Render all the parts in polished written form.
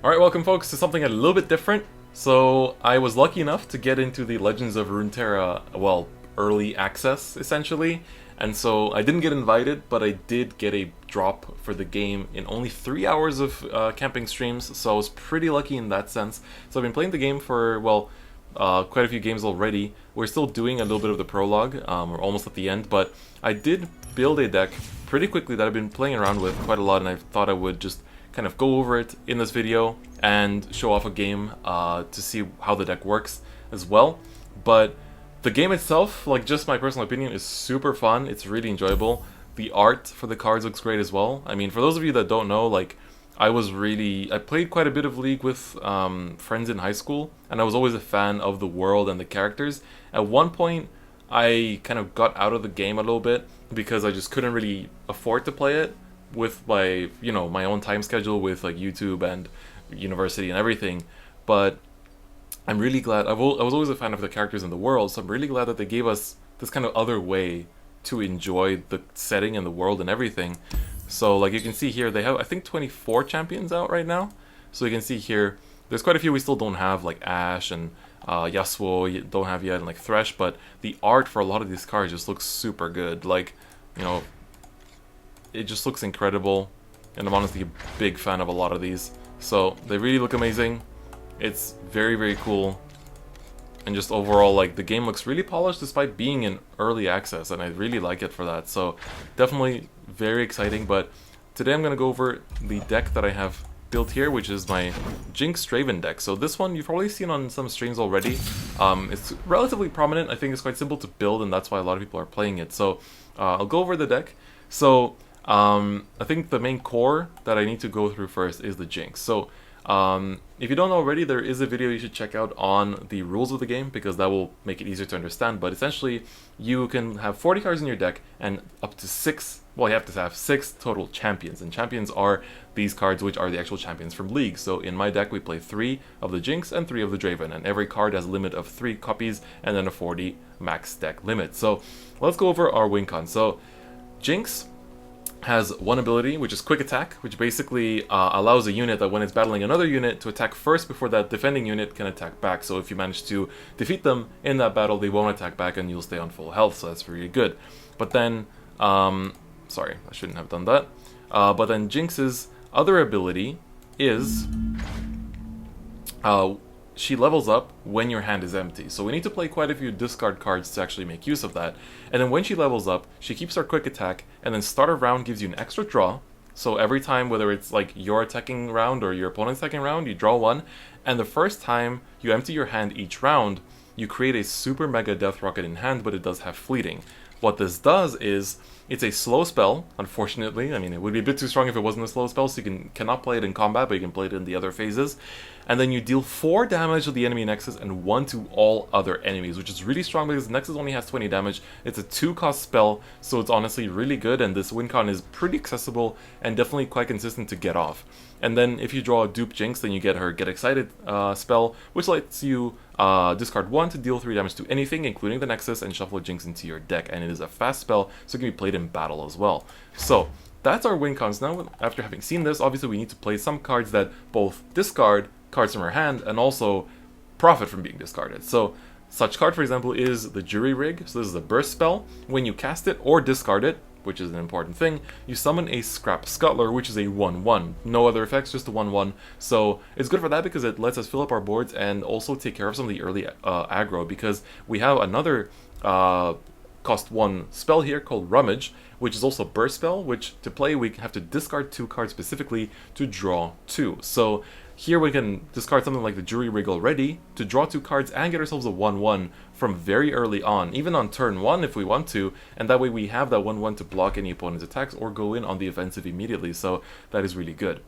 Alright, welcome folks to something a little bit different. So, I was lucky enough to get into the Legends of Runeterra, well, early access, essentially. And so, I didn't get invited, but I did get a drop for the game in only 3 hours of camping streams, so I was pretty lucky in that sense. So I've been playing the game for, well, quite a few games already. We're still doing a little bit of the prologue, we're almost at the end, but I did build a deck pretty quickly that I've been playing around with quite a lot, and I thought I would just kind of go over it in this video and show off a game to see how the deck works as well. But the game itself, like just my personal opinion, is super fun. It's really enjoyable. The art for the cards looks great as well. I mean, for those of you that don't know, like I played quite a bit of League with friends in high school, and I was always a fan of the world and the characters. At one point, I kind of got out of the game a little bit because I just couldn't really afford to play it with my, my own time schedule with like YouTube and university and everything. But I'm really glad. I was always a fan of the characters in the world, so I'm really glad that they gave us this kind of other way to enjoy the setting and the world and everything. So like you can see here, they have I think 24 champions out right now. So you can see here, there's quite a few we still don't have, like Ashe and Yasuo you don't have yet, and like Thresh. But the art for a lot of these cards just looks super good. Like, it just looks incredible, and I'm honestly a big fan of a lot of these. So they really look amazing. It's very, very cool, and just overall, like, the game looks really polished despite being in early access, and I really like it for that. So definitely very exciting. But today I'm going to go over the deck that I have built here, which is my Jinx Draven deck. So this one you've probably seen on some streams already. It's relatively prominent. I think it's quite simple to build, and that's why a lot of people are playing it. So I'll go over the deck. So I think the main core that I need to go through first is the Jinx. So if you don't know already, there is a video you should check out on the rules of the game, because that will make it easier to understand. But essentially, you can have 40 cards in your deck and up to 6, well, you have to have 6 total champions. And champions are these cards which are the actual champions from League. So in my deck, we play 3 of the Jinx and 3 of the Draven. And every card has a limit of 3 copies and then a 40 max deck limit. So let's go over our win con. So Jinx has one ability, which is Quick Attack, which basically allows a unit that when it's battling another unit to attack first before that defending unit can attack back. So if you manage to defeat them in that battle, they won't attack back and you'll stay on full health, so that's really good. But then, sorry, I shouldn't have done that. But then Jinx's other ability is she levels up when your hand is empty. So we need to play quite a few discard cards to actually make use of that. And then when she levels up, she keeps her quick attack, and then start of round gives you an extra draw. So every time, whether it's like your attacking round or your opponent's attacking round, you draw one. And the first time you empty your hand each round, you create a super mega death rocket in hand, but it does have fleeting. What this does is, it's a slow spell, unfortunately. I mean, it would be a bit too strong if it wasn't a slow spell, so you cannot play it in combat, but you can play it in the other phases. And then you deal 4 damage to the enemy Nexus and 1 to all other enemies, which is really strong because Nexus only has 20 damage. It's a 2-cost spell, so it's honestly really good, and this win con is pretty accessible and definitely quite consistent to get off. And then if you draw a dupe Jinx, then you get her Get Excited spell, which lets you discard 1 to deal 3 damage to anything, including the Nexus, and shuffle Jinx into your deck. And it is a fast spell, so it can be played in battle as well. So that's our win cons. Now, after having seen this, obviously we need to play some cards that both discard cards from her hand and also profit from being discarded. So such card, for example, is the Jury Rig. So this is a burst spell. When you cast it or discard it, which is an important thing, you summon a Scrap Scuttler, which is a 1/1. No other effects, just a 1/1. So it's good for that because it lets us fill up our boards and also take care of some of the early aggro, because we have another cost 1 spell here called Rummage, which is also a burst spell, which to play we have to discard 2 cards specifically to draw 2. So here we can discard something like the Jury Rig already to draw 2 cards and get ourselves a 1/1 from very early on, even on turn 1 if we want to, and that way we have that 1/1 to block any opponent's attacks or go in on the offensive immediately, so that is really good.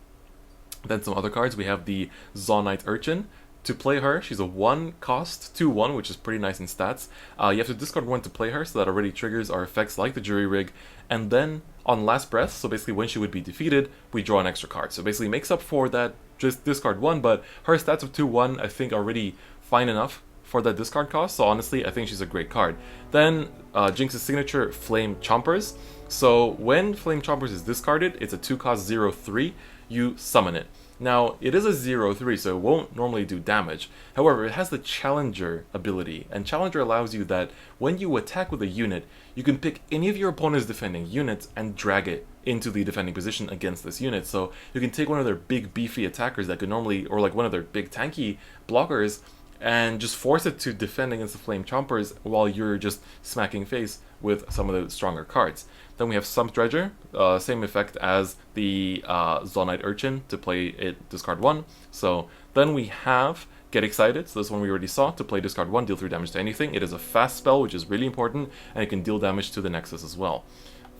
Then some other cards, we have the Zaunite Urchin. To play her, she's a 1-cost 2/1, which is pretty nice in stats. You have to discard 1 to play her, so that already triggers our effects like the Jury Rig. And then on Last Breath, so basically when she would be defeated, we draw an extra card. So basically makes up for that, just discard 1, but her stats of 2/1 I think are already fine enough for that discard cost, so honestly I think she's a great card. Then Jinx's signature, Flame Chompers. So when Flame Chompers is discarded, it's a 2-cost 0/3. you summon it. Now, it is a 0/3, so it won't normally do damage. However, it has the Challenger ability, and Challenger allows you that when you attack with a unit, you can pick any of your opponent's defending units and drag it into the defending position against this unit. So you can take one of their big beefy attackers that could normally, or like one of their big tanky blockers, and just force it to defend against the Flame Chompers while you're just smacking face with some of the stronger cards. Then we have Sump Dredger, same effect as the Zonite Urchin to play it discard 1. So then we have Get Excited, so this one we already saw, to play discard 1, deal 3 damage to anything. It is a fast spell, which is really important, and it can deal damage to the Nexus as well.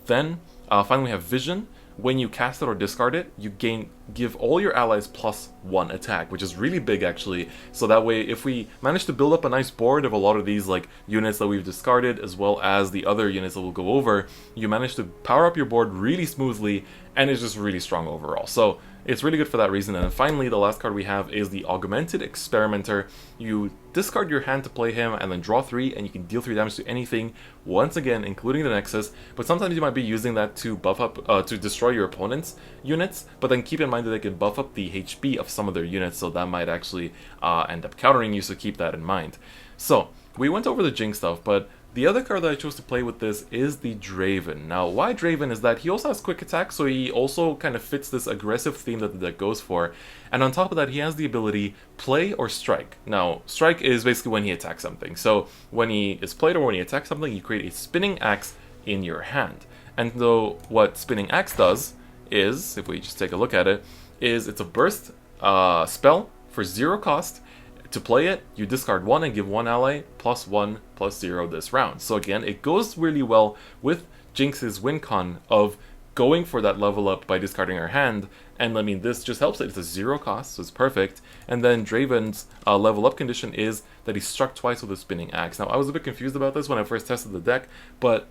Then finally we have Vision. When you cast it or discard it, you give all your allies +1 attack, which is really big actually. So that way, if we manage to build up a nice board of a lot of these like units that we've discarded, as well as the other units that we'll go over, you manage to power up your board really smoothly, and it's just really strong overall. So it's really good for that reason. And then finally, the last card we have is the Augmented Experimenter. You discard your hand to play him, and then draw 3, and you can deal 3 damage to anything, once again, including the Nexus. But sometimes you might be using that to buff up, to destroy your opponent's units, but then keep in mind that they can buff up the HP of some of their units, so that might actually end up countering you, so keep that in mind. So, we went over the Jinx stuff, but the other card that I chose to play with this is the Draven. Now, why Draven is that he also has quick attack, so he also kind of fits this aggressive theme that the deck goes for. And on top of that, he has the ability Play or Strike. Now, Strike is basically when he attacks something. So when he is played or when he attacks something, you create a Spinning Axe in your hand. And though what Spinning Axe does is, if we just take a look at it, is it's a burst spell for 0 cost. To play it, you discard 1 and give 1 ally +1/+0 this round. So again, it goes really well with Jinx's win con of going for that level up by discarding her hand, and I mean, this just helps it. It's a 0 cost, so it's perfect. And then Draven's level up condition is that he's struck twice with a Spinning Axe. Now, I was a bit confused about this when I first tested the deck, but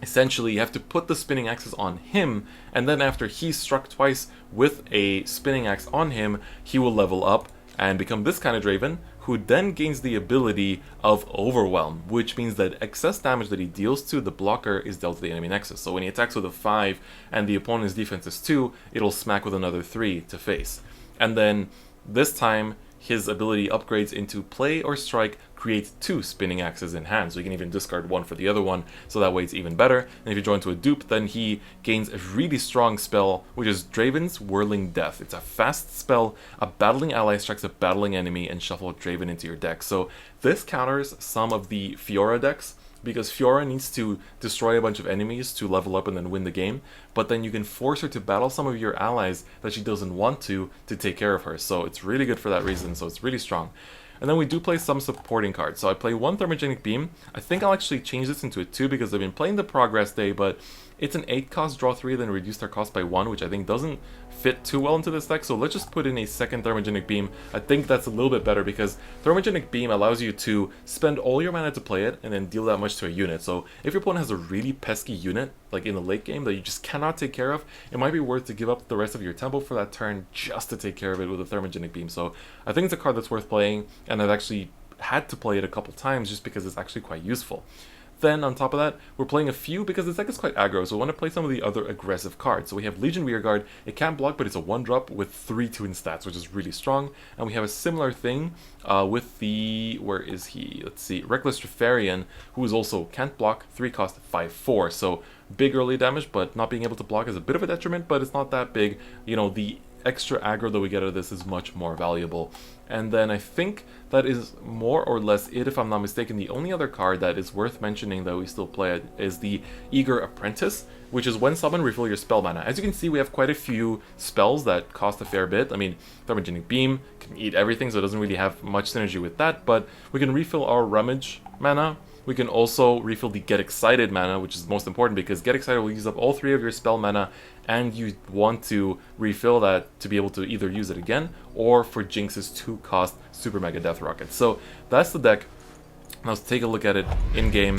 essentially you have to put the Spinning Axes on him, and then after he's struck twice with a Spinning Axe on him, he will level up and become this kind of Draven, who then gains the ability of Overwhelm, which means that excess damage that he deals to the blocker is dealt to the enemy Nexus. So when he attacks with a 5 and the opponent's defense is 2, it'll smack with another 3 to face. And then this time, his ability upgrades into Play or Strike, creates 2 Spinning Axes in hand, so you can even discard 1 for the other one, so that way it's even better. And if you join to a dupe, then he gains a really strong spell, which is Draven's Whirling Death. It's a fast spell, a battling ally strikes a battling enemy, and shuffle Draven into your deck. So this counters some of the Fiora decks, because Fiora needs to destroy a bunch of enemies to level up and then win the game, but then you can force her to battle some of your allies that she doesn't want to take care of her. So it's really good for that reason, so it's really strong. And then we do play some supporting cards. So I play 1 Thermogenic Beam. I think I'll actually change this into a 2 because I've been playing the Progress Day, but it's an 8 cost, draw 3, then reduce their cost by 1, which I think doesn't fit too well into this deck, so let's just put in a second Thermogenic Beam. I think that's a little bit better because Thermogenic Beam allows you to spend all your mana to play it and then deal that much to a unit. So if your opponent has a really pesky unit, like in the late game, that you just cannot take care of, it might be worth to give up the rest of your tempo for that turn just to take care of it with a Thermogenic Beam. So I think it's a card that's worth playing, and I've actually had to play it a couple times just because it's actually quite useful. Then, on top of that, we're playing a few because this deck is quite aggro, so we want to play some of the other aggressive cards. So we have Legion Rearguard. It can't block, but it's a 1-drop with 3 twin stats, which is really strong. And we have a similar thing with the... where is he? Let's see. Reckless Trifarian, who is also can't block, 3 cost, 5/4. So big early damage, but not being able to block is a bit of a detriment, but it's not that big. You know, the extra aggro that we get out of this is much more valuable. And then I think that is more or less it, if I'm not mistaken. The only other card that is worth mentioning that we still play is the Eager Apprentice, which is when summoned, refill your spell mana. As you can see, we have quite a few spells that cost a fair bit. I mean, Thermogenic Beam can eat everything, so it doesn't really have much synergy with that, but we can refill our Rummage mana. We can also refill the Get Excited mana, which is most important because Get Excited will use up all 3 of your spell mana, and you want to refill that to be able to either use it again or for Jinx's 2-cost Super Mega Death Rocket. So that's the deck. Now let's take a look at it in-game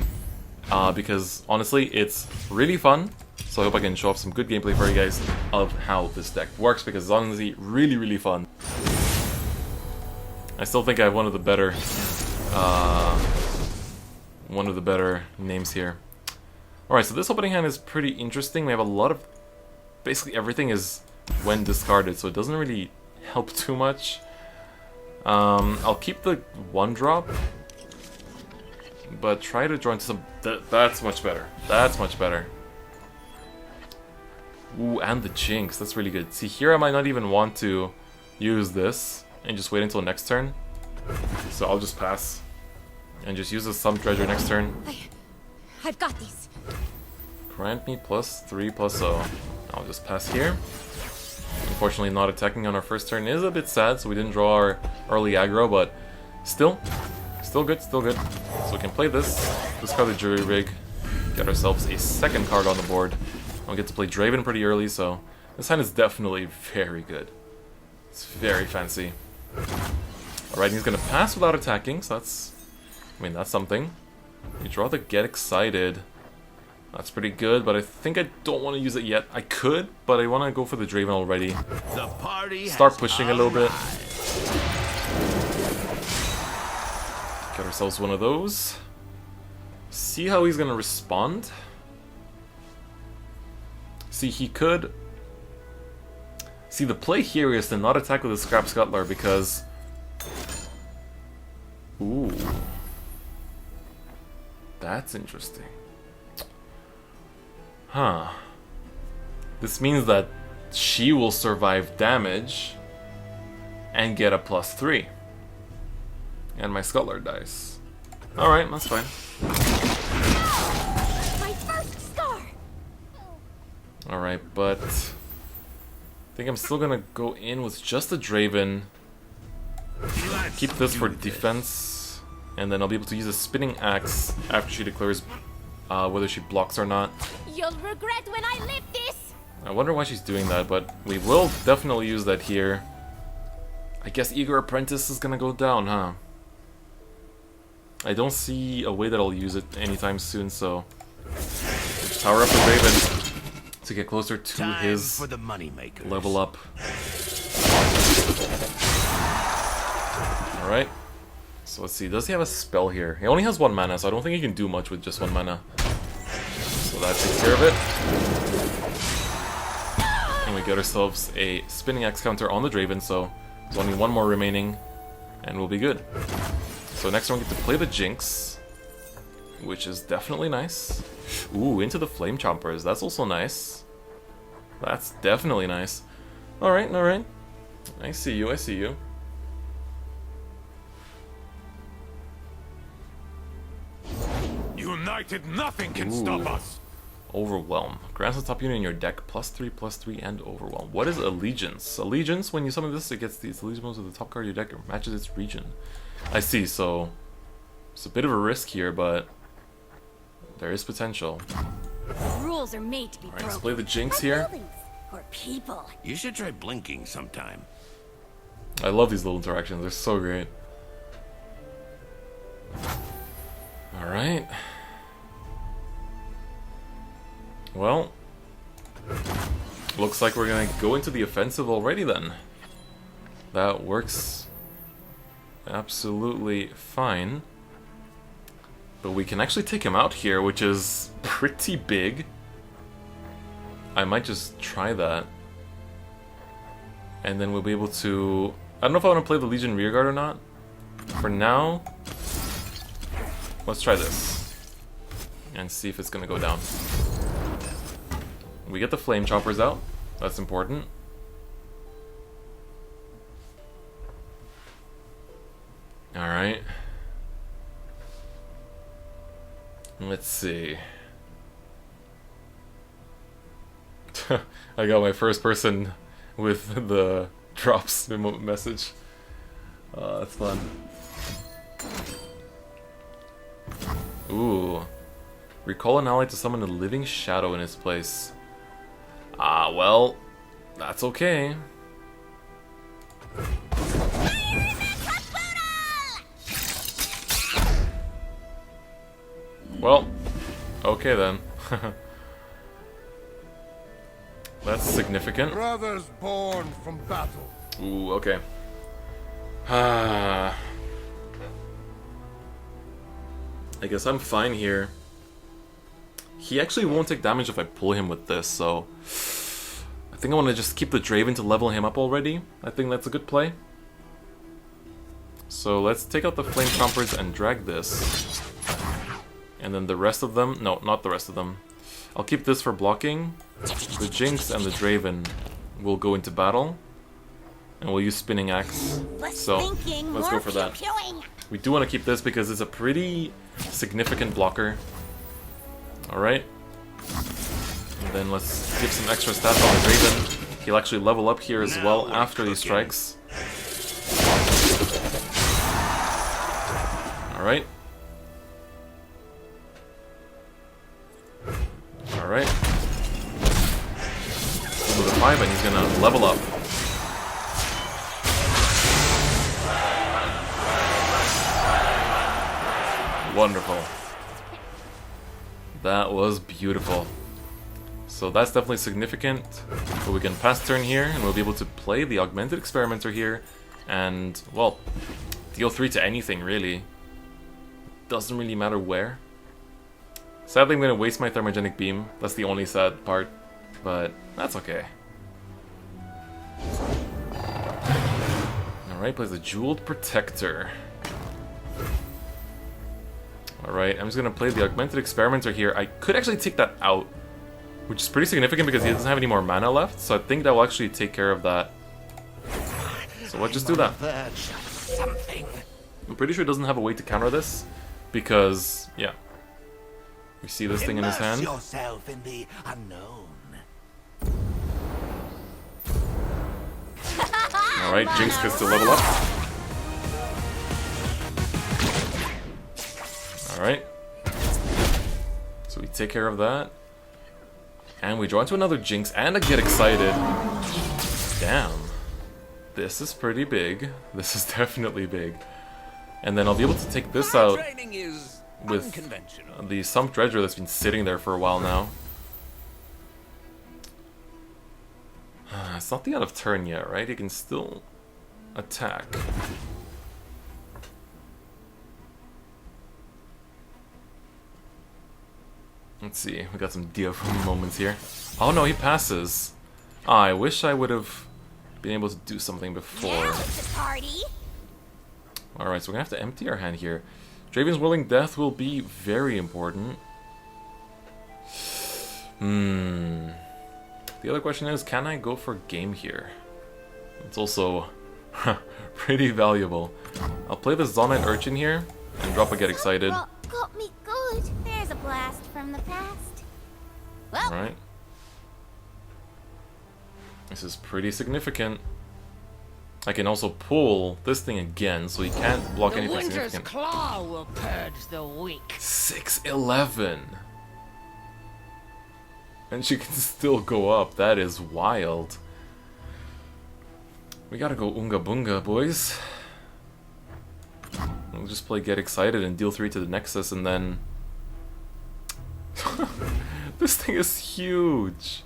because honestly it's really fun. So I hope I can show off some good gameplay for you guys of how this deck works because it's honestly really, really fun. I still think I have one of the better names here. Alright, so this opening hand is pretty interesting. We have a lot of... basically everything is when discarded, so it doesn't really help too much. I'll keep the 1-drop, but try to draw into some... That's much better. That's much better. Ooh, and the Jinx. That's really good. See, here I might not even want to use this and just wait until next turn. So I'll just pass and just use the Sum Treasure next turn. I've got these. Grant me +3/+0. I'll just pass here. Unfortunately, not attacking on our first turn is a bit sad, so we didn't draw our early aggro, but still good, still good. So we can play this, discard the Jury Rig, get ourselves a second card on the board. I'll get to play Draven pretty early, so this hand is definitely very good. It's very fancy. Alright, he's gonna pass without attacking, so that's... I mean, that's something. You draw the Get Excited. That's pretty good, but I think I don't want to use it yet. I could, but I want to go for the Draven already. The party Start pushing a little bit. Get ourselves one of those. See how he's going to respond. See, he could... See, the play here is to not attack with the Scrap Scuttler because... Ooh. That's interesting. Huh. This means that she will survive damage and get a +3. And my Scuttler dies. Alright, that's fine. My first star. Alright, but I think I'm still gonna go in with just a Draven. Keep this for defense. And then I'll be able to use a Spinning Axe after she declares whether she blocks or not. You'll regret when I lift this. I wonder why she's doing that, but we will definitely use that here. I guess Eager Apprentice is gonna go down, huh? I don't see a way that I'll use it anytime soon, so just power up the Raven to get closer to his for the money makers. Level up. Alright. So let's see, does he have a spell here? He only has 1 mana, so I don't think he can do much with just 1 mana. So that takes care of it. And we get ourselves a Spinning Axe counter on the Draven, so there's only 1 more remaining, and we'll be good. So next turn we get to play the Jinx, which is definitely nice. Ooh, into the Flame Chompers, that's also nice. That's definitely nice. Alright, alright. I see you, I see you. United, nothing can stop us. Overwhelm. Grants the top unit in your deck +3/+3 and Overwhelm. What is Allegiance? Allegiance, when you summon this, it gets these allegiance with the top card of your deck or matches its region. I see, so it's a bit of a risk here, but there is potential. Rules are made to be broken. Let's play the Jinx here. Or people. You should try blinking sometime. I love these little interactions, they're so great. Alright. Well, looks like we're gonna go into the offensive already then. That works absolutely fine. But we can actually take him out here, which is pretty big. I might just try that. And then we'll be able to... I don't know if I want to play the Legion Rearguard or not. For now, let's try this. And see if it's gonna go down. We get the Flame Choppers out. That's important. Alright. Let's see. I got my first person with the drops message. That's fun. Ooh. Recall an ally to summon a living shadow in its place. Ah, well, that's okay. Well, okay then. That's significant. Brothers born from battle. Ooh, okay. I guess I'm fine here. He actually won't take damage if I pull him with this, so... I think I want to just keep the Draven to level him up already. I think that's a good play. So let's take out the Flame Chompers and drag this. And then the rest of them... No, not the rest of them. I'll keep this for blocking. The Jinx and the Draven will go into battle. And we'll use Spinning Axe. So, let's go for that. We do want to keep this because it's a pretty significant blocker. Alright. And then let's give some extra stats on the Draven. He'll actually level up here as well after these strikes. Alright. Alright. With a 5 and he's gonna level up. Wonderful. That was beautiful. So that's definitely significant. But we can pass turn here and we'll be able to play the Augmented Experimenter here. And, well, deal 3 to anything really. Doesn't really matter where. Sadly I'm going to waste my Thermogenic Beam. That's the only sad part. But that's okay. Alright, plays a Jeweled Protector. Alright, I'm just going to play the Augmented Experimenter here. I could actually take that out, which is pretty significant because he doesn't have any more mana left, so I think that will actually take care of that. So let's just do that. I'm pretty sure he doesn't have a way to counter this, because, yeah. We see this thing in his hand. Yourself in the unknown. Alright, Jinx gets to level up. Alright. So we take care of that. And we draw into another Jinx and a Get Excited. Damn. This is pretty big. This is definitely big. And then I'll be able to take this out with the Sump Dredger that's been sitting there for a while now. It's not the end of turn yet, right? He can still attack. Let's see, we got some DF moments here. Oh no, he passes. I wish I would have been able to do something before. Alright, so we're gonna have to empty our hand here. Draven's Whirling Death will be very important. The other question is, can I go for game here? It's also pretty valuable. I'll play the Zonite Urchin here and drop a Get Excited. Got me good. There's a blast from the past. Well, Alright. This is pretty significant. I can also pull this thing again, so he can't block anything significant. Claw will purge the weak. 6-11! And she can still go up. That is wild. We gotta go Unga Bunga, boys. We'll just play Get Excited and deal 3 to the Nexus, and then... This thing is huge!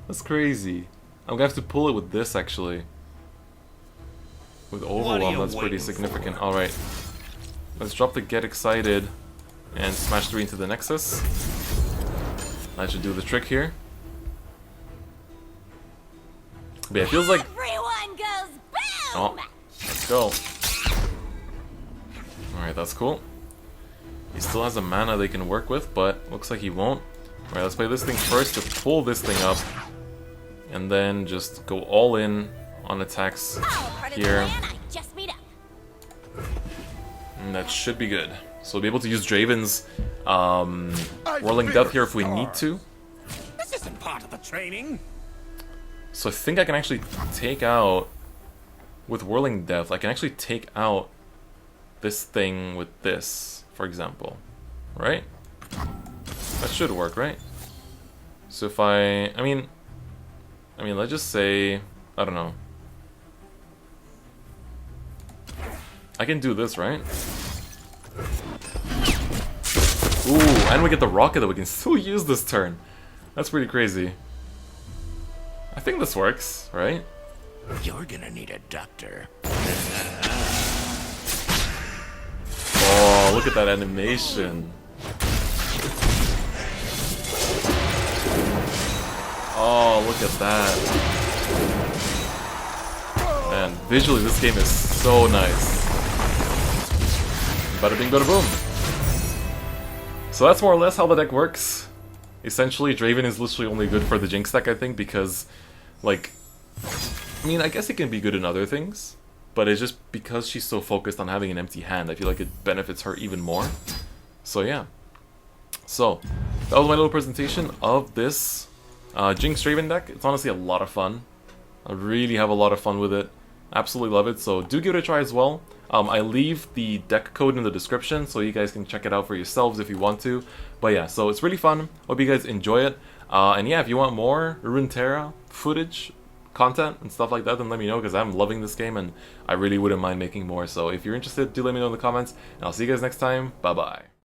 That's crazy. I'm gonna have to pull it with this, actually. With Overwhelm, that's pretty significant. Alright. Let's drop the Get Excited and smash 3 into the Nexus. That should do the trick here. But yeah, it feels like... everyone goes boom! Oh, let's go. Alright, that's cool. He still has a mana they can work with, but looks like he won't. Alright, let's play this thing first to pull this thing up. And then just go all in on attacks here. And that should be good. So we'll be able to use Draven's Whirling Death here if we need to. This isn't part of the training. So I think I can actually take out, with Whirling Death, I can actually take out this thing with this, for example. Right? That should work, right? So if I mean, let's just say, I don't know. I can do this, right? Ooh, and we get the rocket that we can still use this turn. That's pretty crazy. I think this works, right? You're gonna need a doctor. Oh, look at that animation. Oh, look at that. Man, visually this game is so nice. Bada bing, bada boom. So that's more or less how the deck works. Essentially, Draven is literally only good for the Jinx deck, I think, because, like, I mean, I guess it can be good in other things, but it's just because she's so focused on having an empty hand, I feel like it benefits her even more. So yeah. So, that was my little presentation of this Jinx Draven deck. It's honestly a lot of fun. I really have a lot of fun with it. Absolutely love it, so do give it a try as well. I leave the deck code in the description so you guys can check it out for yourselves if you want to. But yeah, so it's really fun. Hope you guys enjoy it. And yeah, if you want more Runeterra footage, content, and stuff like that, then let me know, because I'm loving this game and I really wouldn't mind making more. So if you're interested, do let me know in the comments, and I'll see you guys next time. Bye-bye.